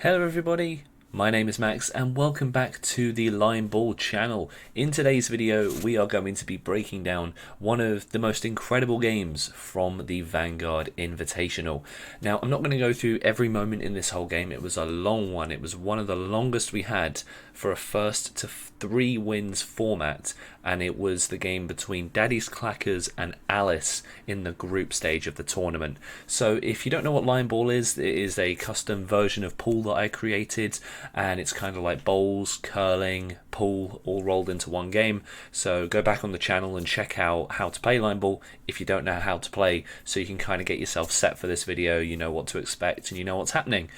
Hello everybody, my name is Max and welcome back to the Line Ball channel. In today's video we are going to be breaking down one of the most incredible games from the Vanguard Invitational. Now I'm not going to go through every moment in this whole game, it was a long one, it was one of the longest we had for a first to 3 wins format, and it was the game between Daddy's Clackers and Alice in the group stage of the tournament. So if you don't know what Line Ball is, it is a custom version of pool that I created, and it's kind of like bowls, curling, pool all rolled into one game. So go back on the channel and check out how to play Line Ball if you don't know how to play, so you can kind of get yourself set for this video, you know what to expect and you know what's happening.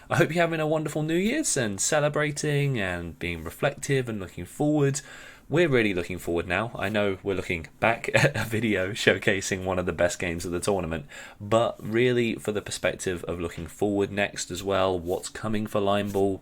I hope you're having a wonderful New Year's and celebrating and being reflective and looking forward. We're really looking forward now. I know we're looking back at a video showcasing one of the best games of the tournament, but really for the perspective of looking forward next as well, what's coming for Line Ball.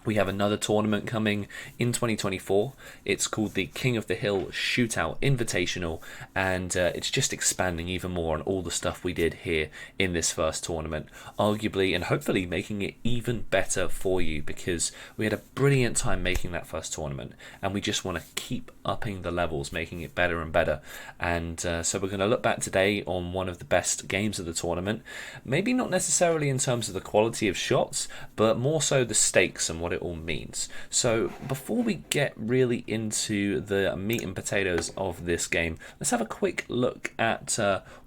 We have another tournament coming in 2024. It's called the King of the Hill Shootout Invitational, and it's just expanding even more on all the stuff we did here in this first tournament, arguably and hopefully making it even better for you, because we had a brilliant time making that first tournament and we just want to keep upping the levels, making it better and better. And so we're going to look back today on one of the best games of the tournament, maybe not necessarily in terms of the quality of shots, but more so the stakes and what it all means. So before we get really into the meat and potatoes of this game, let's have a quick look at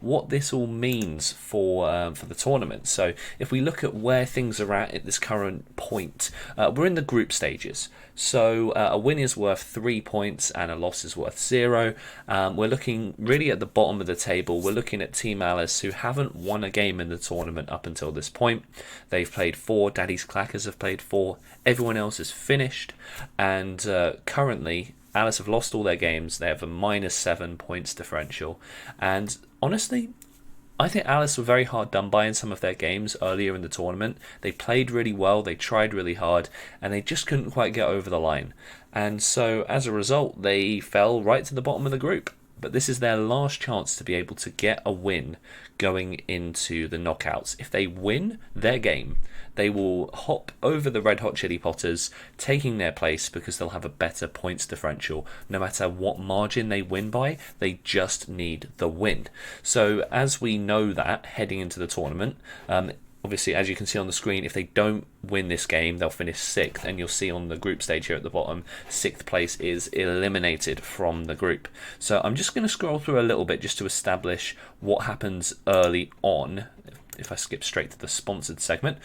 what this all means for the tournament. So if we look at where things are at this current point, we're in the group stages. So a win is worth 3 points and a loss is worth 0. We're looking really at the bottom of the table. We're looking at Team Alice, who haven't won a game in the tournament up until this point. They've played 4, Daddy's Clackers have played 4, everyone else is finished, and currently Alice have lost all their games. They have a -7 points differential, and honestly I think Alice were very hard done by in some of their games earlier in the tournament. They played really well, they tried really hard, and they just couldn't quite get over the line. And so as a result, they fell right to the bottom of the group. But this is their last chance to be able to get a win going into the knockouts. If they win their game, they will hop over the Red Hot Chili Potters, taking their place because they'll have a better points differential. No matter what margin they win by, they just need the win. So as we know that heading into the tournament, obviously, as you can see on the screen, if they don't win this game, they'll finish 6th, and you'll see on the group stage here at the bottom, 6th place is eliminated from the group. So I'm just going to scroll through a little bit just to establish what happens early on. If I skip straight to the sponsored segment,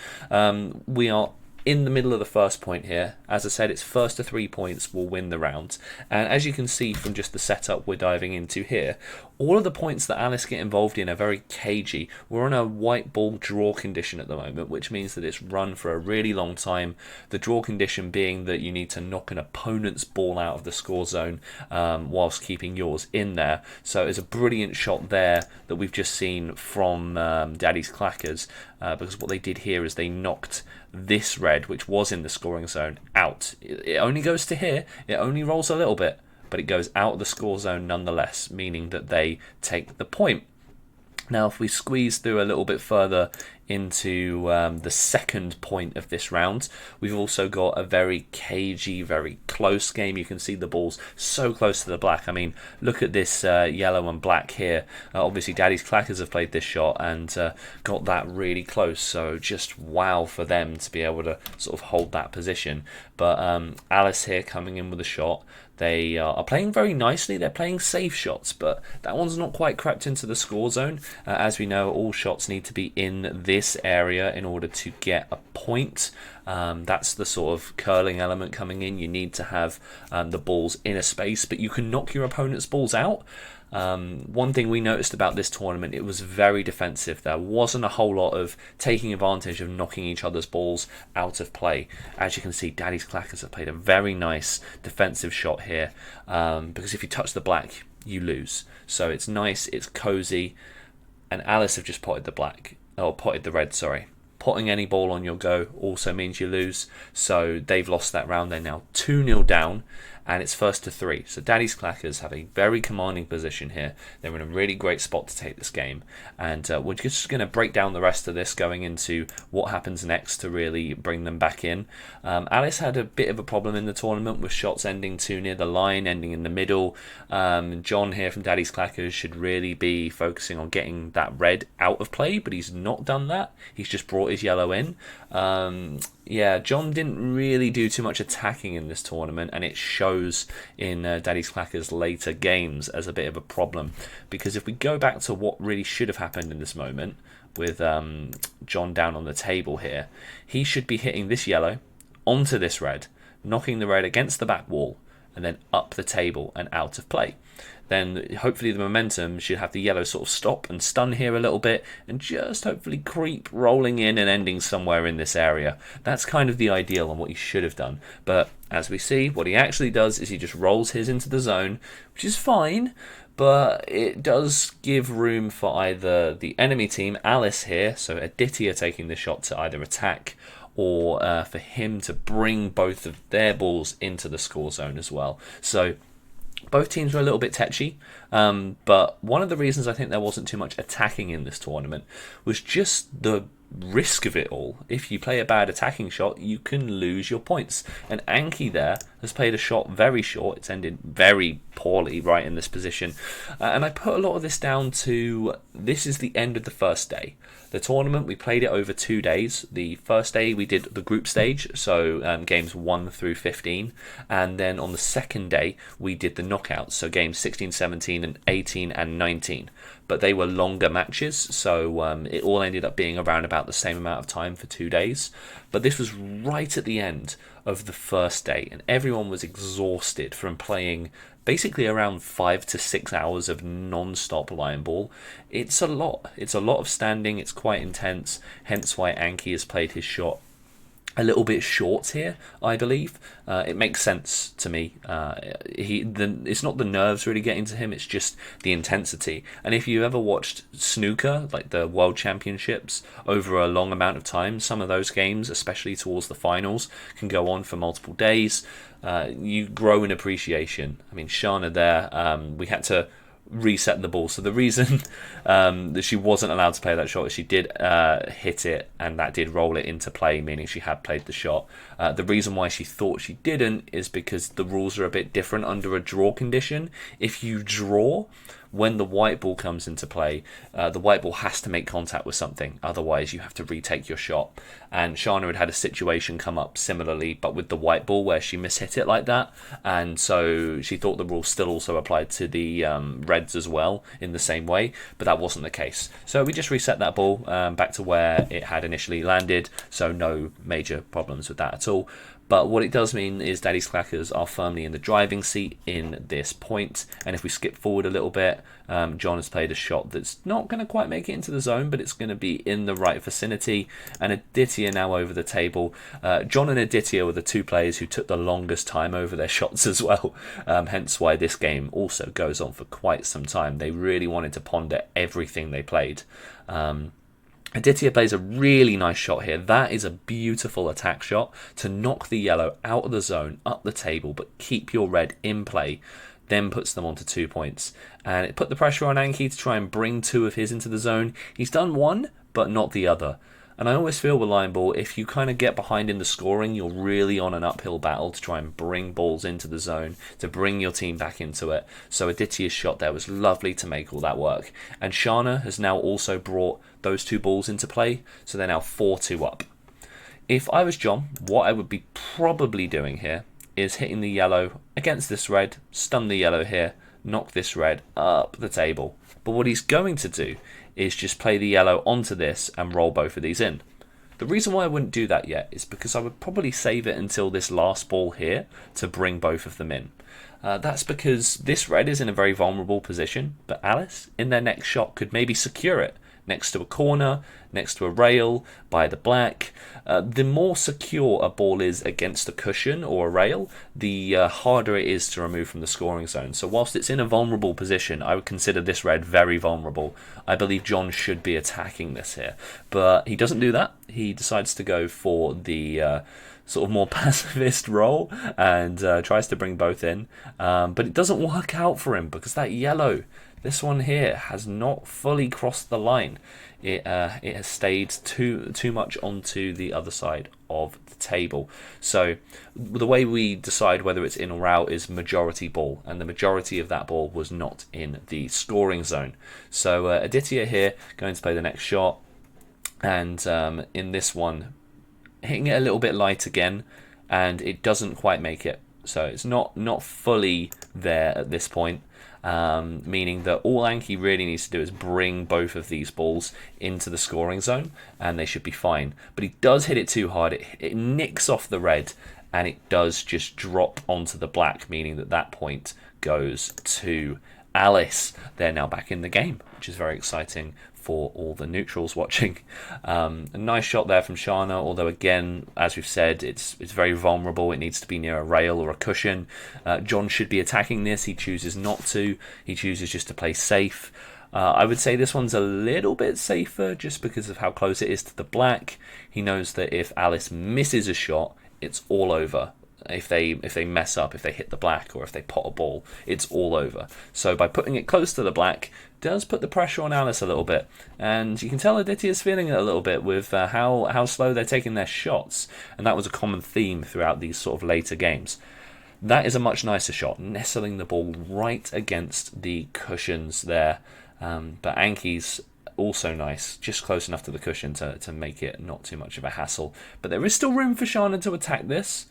we are in the middle of the first point here. As I said, it's first to 3 points will win the round. And as you can see from just the setup we're diving into here, all of the points that Alice get involved in are very cagey. We're on a white ball draw condition at the moment, which means that it's run for a really long time. The draw condition being that you need to knock an opponent's ball out of the score zone whilst keeping yours in there. So it's a brilliant shot there that we've just seen from Daddy's Clackers, because what they did here is they knocked this red, which was in the scoring zone, out. It only goes to here, it only rolls a little bit, but it goes out of the score zone nonetheless, meaning that they take the point. Now if we squeeze through a little bit further into the second point of this round, we've also got a very cagey, very close game. You can see the balls so close to the black. I mean, look at this yellow and black here. Obviously Daddy's Clackers have played this shot and got that really close, so just wow for them to be able to sort of hold that position. But Alice here coming in with a shot. They are playing very nicely. They're playing safe shots, but that one's not quite crept into the score zone. As we know, all shots need to be in this area in order to get a point. That's the sort of curling element coming in. You need to have the balls in a space, but you can knock your opponent's balls out. One thing we noticed about this tournament, it was very defensive. There wasn't a whole lot of taking advantage of knocking each other's balls out of play. As you can see, Daddy's Clackers have played a very nice defensive shot here, because if you touch the black, you lose. So it's nice, it's cozy, and Alice have just potted the red, sorry. Potting any ball on your go also means you lose, so they've lost that round. They're now 2-0 down, and it's first to 3. So Daddy's Clackers have a very commanding position here. They're in a really great spot to take this game, and we're just going to break down the rest of this, going into what happens next to really bring them back in. Alice had a bit of a problem in the tournament with shots ending too near the line, ending in the middle. John here from Daddy's Clackers should really be focusing on getting that red out of play, but he's not done that. He's just brought his yellow in. Yeah, John didn't really do too much attacking in this tournament, and it shows in Daddy's Clackers' later games as a bit of a problem. Because if we go back to what really should have happened in this moment, with John down on the table here, he should be hitting this yellow onto this red, knocking the red against the back wall, and then up the table and out of play. Then hopefully the momentum should have the yellow sort of stop and stun here a little bit, and just hopefully creep rolling in and ending somewhere in this area. That's kind of the ideal and what he should have done. But as we see, what he actually does is he just rolls his into the zone, which is fine, but it does give room for either the enemy team, Alice here, so Aditya taking the shot to either attack, or for him to bring both of their balls into the score zone as well. So both teams were a little bit tetchy, but one of the reasons I think there wasn't too much attacking in this tournament was just the risk of it all. If you play a bad attacking shot, you can lose your points. And Anki there has played a shot very short. It's ended very poorly right in this position. And I put a lot of this down to this is the end of the first day. The tournament, we played it over 2 days. The first day we did the group stage, so games 1 through 15. And then on the second day, we did the knockouts, so games 16, 17, and 18 and 19. But they were longer matches, so it all ended up being around about the same amount of time for 2 days. But this was right at the end of the first day, and everyone was exhausted from playing basically around 5 to 6 hours of non-stop line ball. It's a lot. It's a lot of standing. It's quite intense, hence why Anki has played his shot a little bit short here, I believe. It makes sense to me. It's not the nerves really getting to him, it's just the intensity. And if you ever watched snooker, like the World Championships, over a long amount of time, some of those games, especially towards the finals, can go on for multiple days. You grow in appreciation. I mean, Shana there, we had to reset the ball. So the reason that she wasn't allowed to play that shot is she did hit it, and that did roll it into play, meaning she had played the shot. The reason why she thought she didn't is because the rules are a bit different under a draw condition. If you draw, when the white ball comes into play, the white ball has to make contact with something, otherwise you have to retake your shot. And Shana had a situation come up similarly, but with the white ball, where she mishit it like that, and so she thought the rule still also applied to the reds as well in the same way, but that wasn't the case. So we just reset that ball back to where it had initially landed, so no major problems with that at all. But what it does mean is Daddy's Clackers are firmly in the driving seat in this point. And if we skip forward a little bit, John has played a shot that's not going to quite make it into the zone, but it's going to be in the right vicinity. And Aditya now over the table. John and Aditya were the two players who took the longest time over their shots as well. Hence why this game also goes on for quite some time. They really wanted to ponder everything they played. Aditya plays a really nice shot here. That is a beautiful attack shot to knock the yellow out of the zone, up the table, but keep your red in play. Then puts them onto 2 points. And it put the pressure on Anki to try and bring 2 of his into the zone. He's done one, but not the other. And I always feel with line ball, if you kind of get behind in the scoring, you're really on an uphill battle to try and bring balls into the zone, to bring your team back into it. So Aditya's shot there was lovely to make all that work. And Shana has now also brought those 2 balls into play, so they're now 4-2 up. If I was John, what I would be probably doing here is hitting the yellow against this red, stun the yellow here, knock this red up the table. But what he's going to do is just play the yellow onto this and roll both of these in. The reason why I wouldn't do that yet is because I would probably save it until this last ball here to bring both of them in. That's because this red is in a very vulnerable position, but Alice, in their next shot, could maybe secure it, next to a corner, next to a rail, by the black. The more secure a ball is against a cushion or a rail, the harder it is to remove from the scoring zone. So whilst it's in a vulnerable position, I would consider this red very vulnerable. I believe John should be attacking this here, but he doesn't do that. He decides to go for the sort of more pacifist role and tries to bring both in, but it doesn't work out for him because that yellow, this one here, has not fully crossed the line. It has stayed too much onto the other side of the table. So the way we decide whether it's in or out is majority ball, and the majority of that ball was not in the scoring zone. So Aditya here going to play the next shot, and in this one, hitting it a little bit light again, and it doesn't quite make it. So it's not fully there at this point, meaning that all Anki really needs to do is bring both of these balls into the scoring zone, and they should be fine. But he does hit it too hard. It nicks off the red, and it does just drop onto the black, meaning that point goes to Alice. They're now back in the game, which is very exciting for all the neutrals watching. A nice shot there from Shana, although again, as we've said, it's very vulnerable. It needs to be near a rail or a cushion. John should be attacking this. He chooses not to. He chooses just to play safe. I would say this one's a little bit safer just because of how close it is to the black. He knows that if Alice misses a shot, it's all over. If they mess up, if they hit the black, or if they pot a ball, it's all over. So by putting it close to the black, does put the pressure on Alice a little bit, and you can tell Aditya's feeling it a little bit with how slow they're taking their shots, and that was a common theme throughout these sort of later games. That is a much nicer shot, nestling the ball right against the cushions there, but Anki's also nice, just close enough to the cushion to make it not too much of a hassle. But there is still room for Shana to attack this.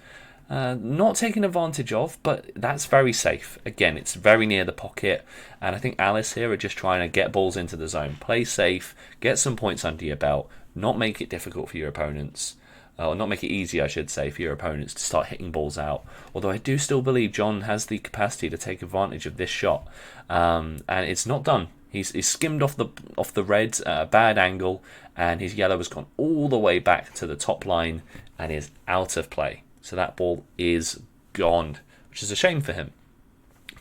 Not taken advantage of, but that's very safe. Again, it's very near the pocket, and I think Alice here are just trying to get balls into the zone. Play safe, get some points under your belt, not make it difficult for your opponents, or not make it easy, I should say, for your opponents to start hitting balls out. Although I do still believe John has the capacity to take advantage of this shot, and it's not done. He's skimmed off the red at a bad angle, and his yellow has gone all the way back to the top line and is out of play. So that ball is gone, which is a shame for him.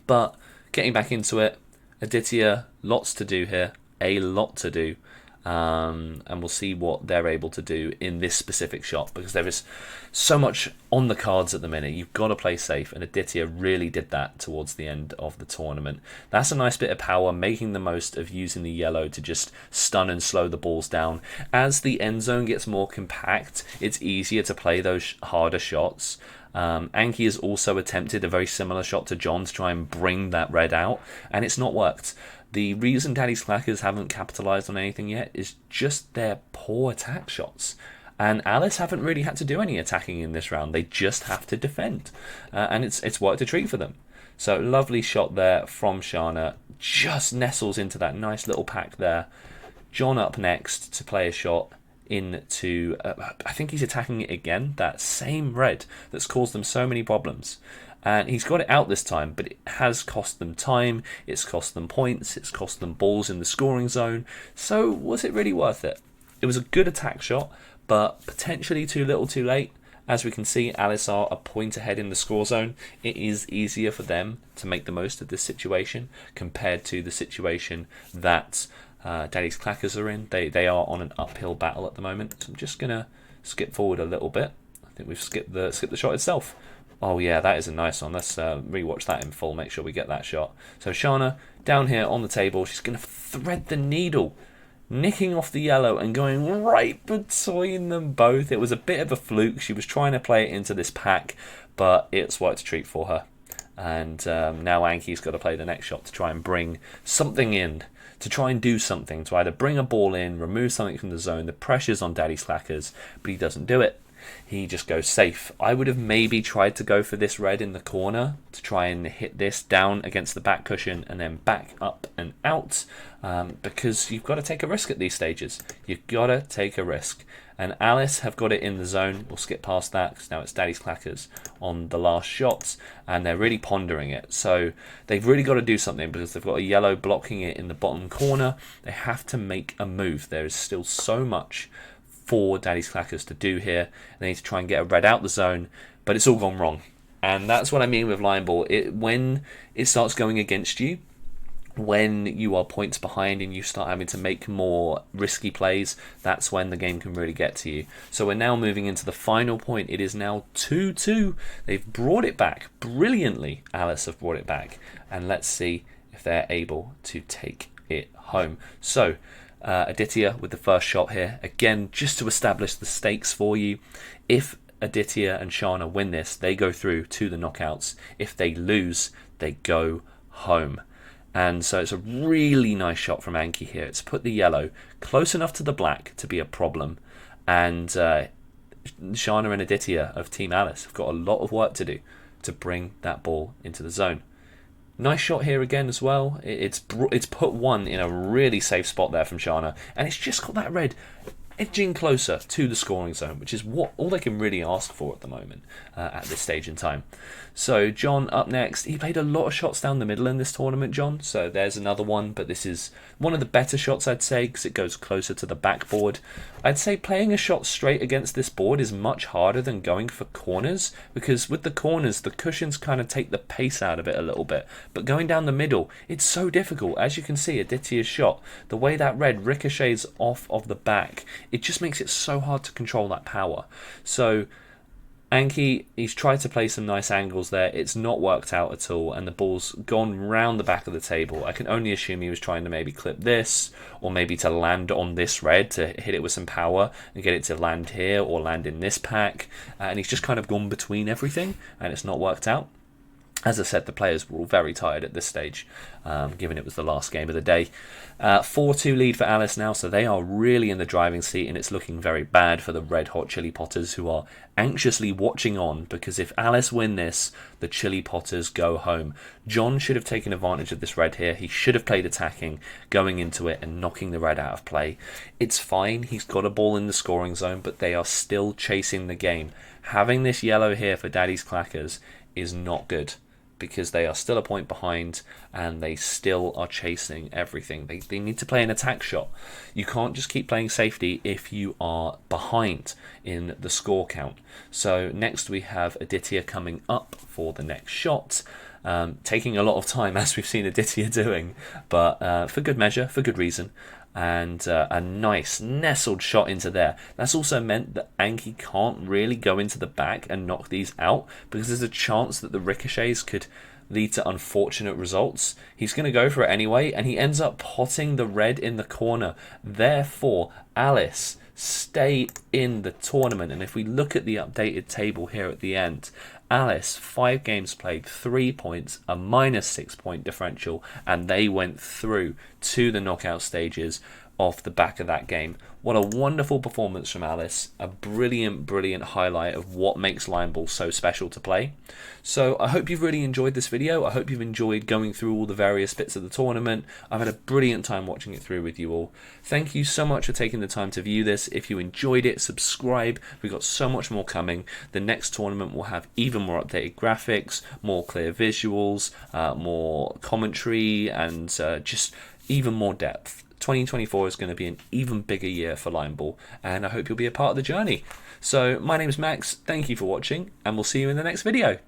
But getting back into it, Aditya, lots to do here, a lot to do. And we'll see what they're able to do in this specific shot, because there is so much on the cards at the minute. You've got to play safe, and Aditya really did that towards the end of the tournament. That's a nice bit of power, making the most of using the yellow to just stun and slow the balls down. As the end zone gets more compact, it's easier to play those harder shots. Anki has also attempted a very similar shot to John to try and bring that red out, and it's not worked. The reason Daddy's Clackers haven't capitalised on anything yet is just their poor attack shots. And Alice haven't really had to do any attacking in this round. They just have to defend. And it's worked a treat for them. So lovely shot there from Shana. Just nestles into that nice little pack there. John up next to play a shot into... I think he's attacking it again. That same red that's caused them so many problems. And he's got it out this time, but it has cost them time, it's cost them points, it's cost them balls in the scoring zone. So was it really worth it? It was a good attack shot, but potentially too little too late. As we can see, Alice are a point ahead in the score zone. It is easier for them to make the most of this situation compared to the situation that Daddy's Clackers are in. They are on an uphill battle at the moment. So I'm just going to skip forward a little bit. I think we've skipped the shot itself. Oh yeah, that is a nice one. Let's rewatch that in full, make sure we get that shot. So Shana, down here on the table, she's going to thread the needle, nicking off the yellow and going right between them both. It was a bit of a fluke. She was trying to play it into this pack, but it's worked a treat for her. And now Anki's got to play the next shot to try and bring something in, to try and do something, to either bring a ball in, remove something from the zone. The pressure's on Daddy's Clackers, but he doesn't do it. he just goes safe. I would have maybe tried to go for this red in the corner to try and hit this down against the back cushion and then back up and out, because you've got to take a risk at these stages. You've got to take a risk. And Alice have got it in the zone. We'll skip past that because now it's Daddy's Clackers on the last shots, and they're really pondering it. So they've really got to do something because they've got a yellow blocking it in the bottom corner. They have to make a move. There is still so much for Daddy's Clackers to do here. They need to try and get a red out the zone, but it's all gone wrong. And that's what I mean with line ball. When it starts going against you, when you are points behind and you start having to make more risky plays, that's when the game can really get to you. So we're now moving into the final point. It is now 2-2. They've brought it back brilliantly. Alice have brought it back, and let's see if they're able to take it home. So Aditya with the first shot here, again just to establish the stakes for you. If Aditya and Shana win this, they go through to the knockouts. If they lose, they go home. And so it's a really nice shot from Anki here. It's put the yellow close enough to the black to be a problem. And Shana and Aditya of Team Alice have got a lot of work to do to bring that ball into the zone. Nice shot here again as well. It's put one in a really safe spot there from Shana. And it's just got that red edging closer to the scoring zone, which is all they can really ask for at the moment at this stage in time. So John up next. He played a lot of shots down the middle in this tournament, John, so there's another one, but this is one of the better shots, I'd say, because it goes closer to the backboard. I'd say playing a shot straight against this board is much harder than going for corners, because with the corners the cushions kind of take the pace out of it a little bit, but going down the middle it's so difficult. As you can see, Aditya's shot, the way that red ricochets off of the back, it just makes it so hard to control that power. So Anki, he's tried to play some nice angles there. It's not worked out at all, and the ball's gone round the back of the table. I can only assume he was trying to maybe clip this, or maybe to land on this red to hit it with some power and get it to land here or land in this pack. And he's just kind of gone between everything, and it's not worked out. As I said, the players were all very tired at this stage, given it was the last game of the day. 4-2 lead for Alice now, so they are really in the driving seat, and it's looking very bad for the Red Hot Chili Potters, who are anxiously watching on, because if Alice win this, the Chili Potters go home. John should have taken advantage of this red here. He should have played attacking, going into it and knocking the red out of play. It's fine, he's got a ball in the scoring zone, but they are still chasing the game. Having this yellow here for Daddy's Clackers is not good, because they are still a point behind and they still are chasing everything. They need to play an attack shot. You can't just keep playing safety if you are behind in the score count. So next we have Aditya coming up for the next shot. Taking a lot of time, as we've seen Aditya doing, but for good measure, for good reason. And a nice nestled shot into there. That's also meant that Anki can't really go into the back and knock these out, because there's a chance that the ricochets could lead to unfortunate results. He's going to go for it anyway, and he ends up potting the red in the corner. Therefore, Alice stay in the tournament. And if we look at the updated table here at the end, Alice, 5 games played, 3 points, a -6 point differential, and they went through to the knockout stages off the back of that game. What a wonderful performance from Alice. A brilliant, brilliant highlight of what makes line ball so special to play. So I hope you've really enjoyed this video. I hope you've enjoyed going through all the various bits of the tournament. I've had a brilliant time watching it through with you all. Thank you so much for taking the time to view this. If you enjoyed it, subscribe. We've got so much more coming. The next tournament will have even more updated graphics, more clear visuals, more commentary, and just even more depth. 2024 is going to be an even bigger year for line ball, and I hope you'll be a part of the journey. So my name is Max, thank you for watching, and we'll see you in the next video.